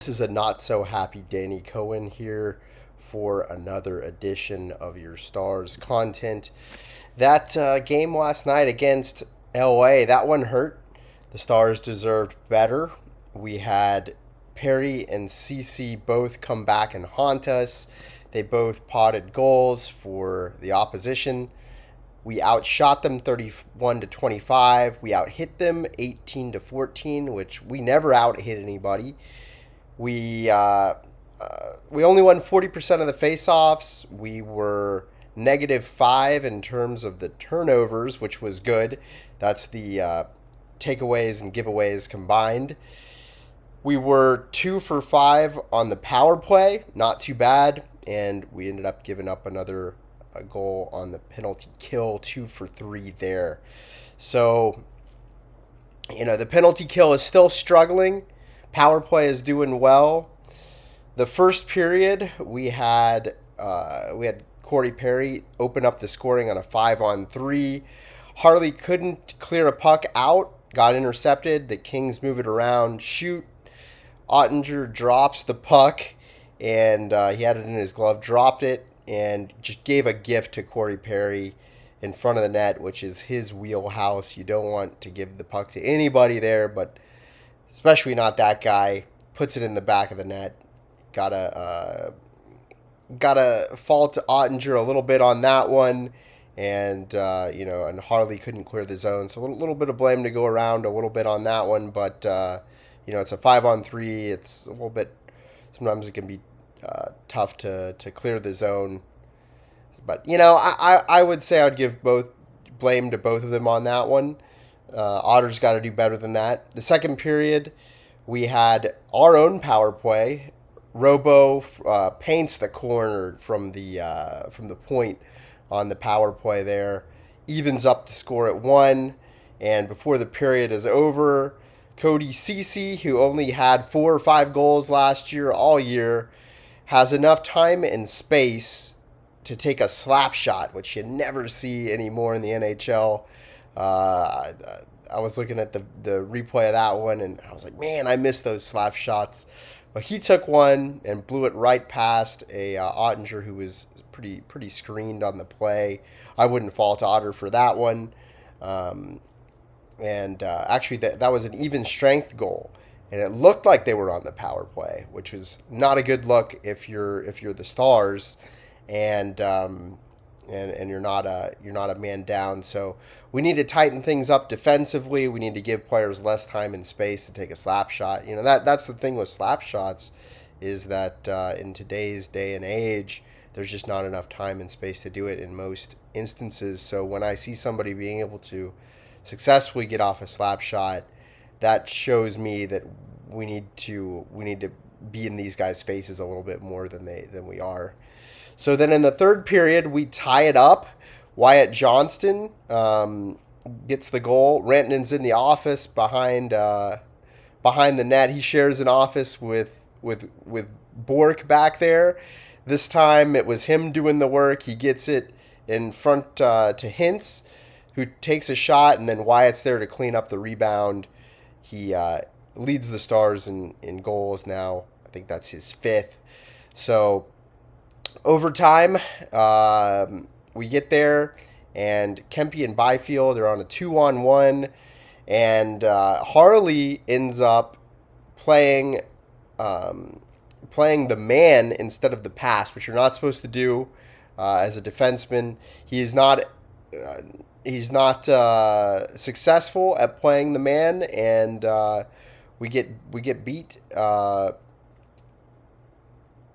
This is a not so happy Danny Cohen here for another edition of your Stars content. That game last night against LA, that one hurt. The Stars deserved better. We had Perry and Cece both come back and haunt us. They both potted goals for the opposition. We outshot them 31 to 25. We outhit them 18 to 14, which we never outhit anybody. We uh, we only won 40% of the faceoffs. We were -5 in terms of the turnovers, which was good. That's the takeaways and giveaways combined. We were 2 for 5 on the power play, not too bad, and we ended up giving up another a goal on the penalty kill, 2 for 3 there. So the penalty kill is still struggling. Power play is doing well. The first period, we had Corey Perry open up the scoring on a 5-on-3. Harley couldn't clear a puck out, got intercepted. The Kings move it around, shoot. Ottinger drops the puck, and he had it in his glove, dropped it, and just gave a gift to Corey Perry in front of the net, which is his wheelhouse. You don't want to give the puck to anybody there, but especially not that guy. Puts it in the back of the net. Gotta fault Ottinger a little bit on that one, and and Harley couldn't clear the zone, so a little bit of blame to go around a little bit on that one. But it's a 5-on-3. It's a little bit. Sometimes it can be tough to clear the zone. But I would say I'd give both blame to both of them on that one. Otter's got to do better than that. The second period, we had our own power play. Robo paints the corner from the point on the power play there, evens up the score at 1, and before the period is over, Cody Cece, who only had 4 or 5 goals last year, all year, has enough time and space to take a slap shot, which you never see anymore in the NHL. Uh, I was looking at the replay of that one, and I was like, man, I miss those slap shots. But he took one and blew it right past a Ottinger who was pretty screened on the play. I wouldn't fault Otter for that one. Um, and actually, that was an even strength goal, and it looked like they were on the power play, which was not a good look if you're the Stars, and you're not a man down. So we need to tighten things up defensively. We need to give players less time and space to take a slap shot. That's the thing with slap shots, is that in today's day and age, there's just not enough time and space to do it in most instances. So when I see somebody being able to successfully get off a slap shot, that shows me that we need to be in these guys' faces a little bit more than we are. So then in the third period, we tie it up. Wyatt Johnston gets the goal. Rantanen's in the office behind the net. He shares an office with Bork back there. This time it was him doing the work. He gets it in front to Hintz, who takes a shot, and then Wyatt's there to clean up the rebound. He leads the Stars in goals now. I think that's his fifth. So overtime, we get there, and Kempe and Byfield are on a 2-on-1, and Harley ends up playing playing the man instead of the pass, which you're not supposed to do as a defenseman. Uh, he's not successful at playing the man, and we get beat.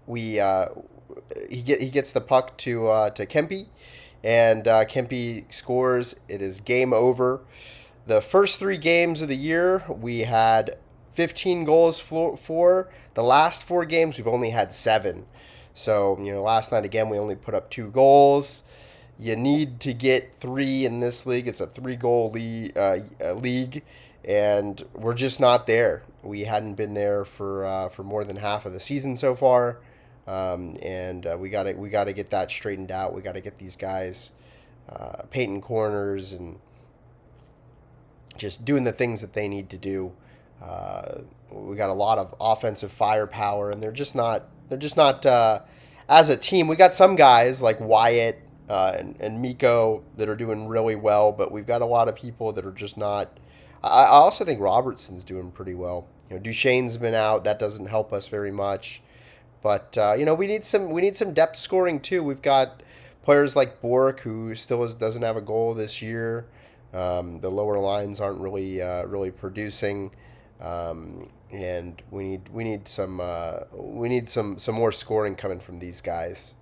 We he gets the puck to Kempe, and Kempe scores. It is game over. The first 3 games of the year, we had 15 goals for. The last 4 games, we've only had 7. So, last night again, we only put up 2 goals. You need to get 3 in this league. It's a 3-goal league, and we're just not there. We hadn't been there for more than half of the season so far, and we gotta get that straightened out. We gotta get these guys painting corners and just doing the things that they need to do We got a lot of offensive firepower, and they're just not. They're just not. As a team, we got some guys like Wyatt and Miko that are doing really well, but we've got a lot of people that are just not. I also think Robertson's doing pretty well. Duchesne's been out. That doesn't help us very much. But we need some depth scoring too. We've got players like Bork who doesn't have a goal this year. The lower lines aren't really producing, and we need some more scoring coming from these guys.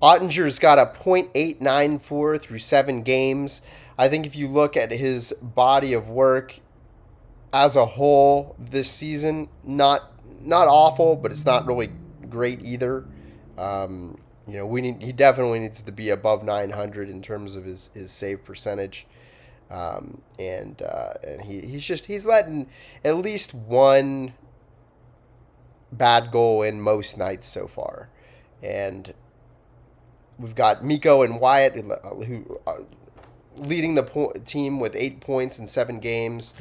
Ottinger's got a .894 through 7 games. I think if you look at his body of work as a whole this season, not awful, but it's not really great either. He definitely needs to be above 900 in terms of his save percentage. He's letting at least one bad goal in most nights so far. And we've got Miko and Wyatt who are leading the team with 8 points in 7 games.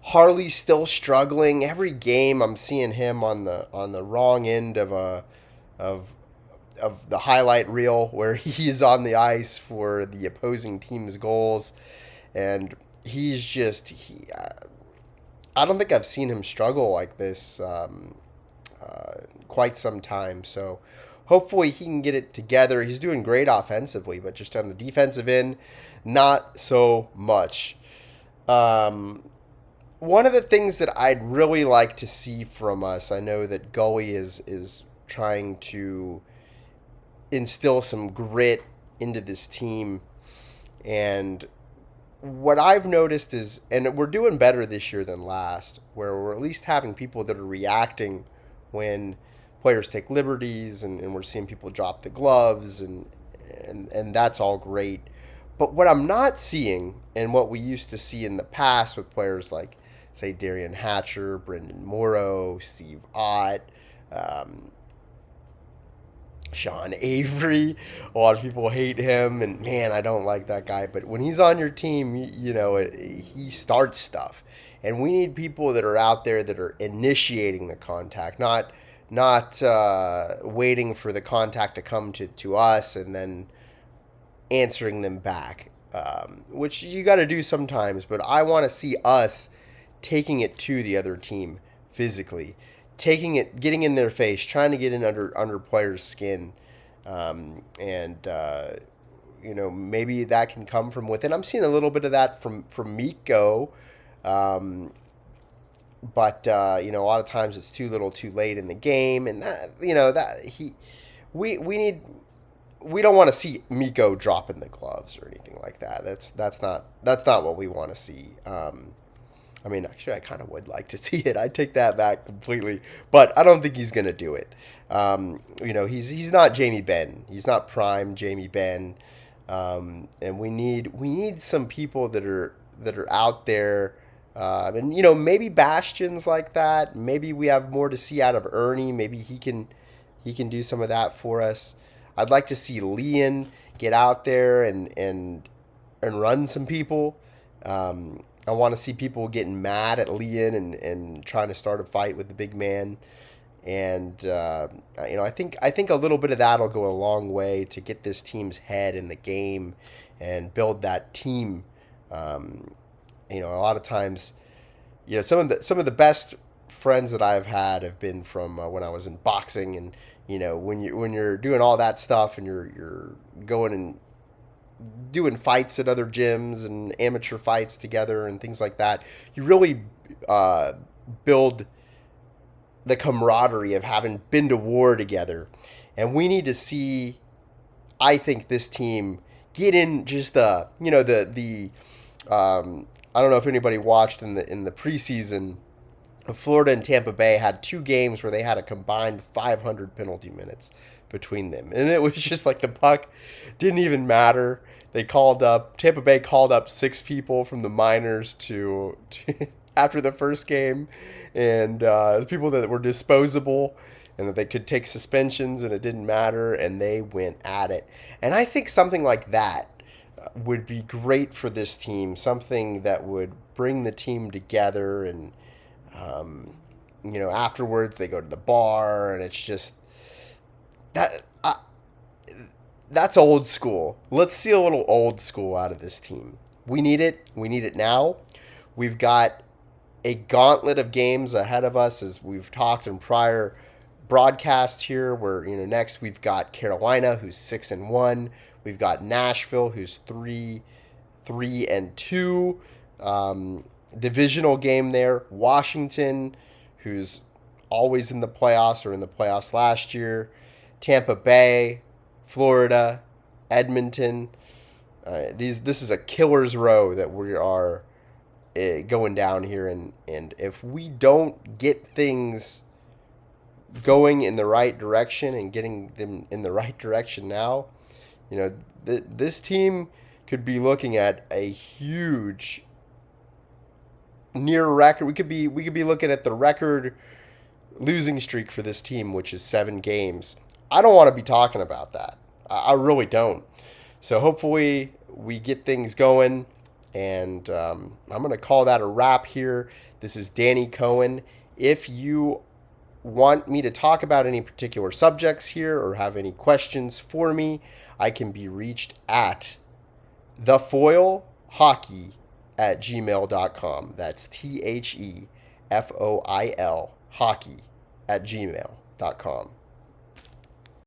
Harley's still struggling. Every game I'm seeing him on the wrong end of the highlight reel where he's on the ice for the opposing team's goals, and I don't think I've seen him struggle like this quite some time. So hopefully he can get it together. He's doing great offensively, but just on the defensive end, not so much. One of the things that I'd really like to see from us, I know that Gully is trying to instill some grit into this team, and what I've noticed is, and we're doing better this year than last, where we're at least having people that are reacting when players take liberties, and we're seeing people drop the gloves, and that's all great. But what I'm not seeing, and what we used to see in the past with players like, say, Darian Hatcher, Brendan Morrow, Steve Ott, Sean Avery. A lot of people hate him, and man, I don't like that guy. But when he's on your team, he starts stuff, and we need people that are out there that are initiating the contact, not waiting for the contact to come to us and then answering them back, which you got to do sometimes. But I want to see us taking it to the other team physically, taking it, getting in their face, trying to get in under players' skin, maybe that can come from within. I'm seeing a little bit of that from Miko, but a lot of times it's too little, too late in the game, and we don't want to see Miko dropping the gloves or anything like that. That's not what we want to see. Actually, I kind of would like to see it. I take that back completely, but I don't think he's gonna do it. He's not Jamie Benn. He's not prime Jamie Benn, and we need some people that are out there. Maybe Bastion's like that. Maybe we have more to see out of Ernie. Maybe he can do some of that for us. I'd like to see Leon get out there and run some people. I want to see people getting mad at Leon and trying to start a fight with the big man. And I think a little bit of that will go a long way to get this team's head in the game and build that team. A lot of times, some of the best friends that I've had have been from when I was in boxing, and when you're doing all that stuff and you're going and doing fights at other gyms and amateur fights together and things like that, you really build the camaraderie of having been to war together. And we need to see, I think, this team get in just the I don't know if anybody watched in the preseason. Florida and Tampa Bay had 2 games where they had a combined 500 penalty minutes between them, and it was just like the puck didn't even matter. Tampa Bay called up 6 people from the minors to after the first game, and people that were disposable and that they could take suspensions, and it didn't matter, and they went at it. And I think something like that would be great for this team, something that would bring the team together and Afterwards they go to the bar, and it's just that. That's old school. Let's see a little old school out of this team. We need it. We need it now. We've got a gauntlet of games ahead of us, as we've talked in prior broadcasts here. Where next we've got Carolina, who's 6-1. We've got Nashville, who's 3-2. Divisional game there. Washington, who's always in the playoffs or in the playoffs last year. Tampa Bay, Florida, Edmonton. This is a killer's row that we are going down here, and if we don't get things going in the right direction and getting them in the right direction now, this team could be looking at a huge near record. We could be looking at the record losing streak for this team, which is 7 games. I don't want to be talking about that. I really don't. So hopefully we get things going, and I'm going to call that a wrap here. This is Danny Cohen. If you want me to talk about any particular subjects here or have any questions for me, I can be reached at thefoilhockey@gmail.com. That's THEFOIL hockey@gmail.com.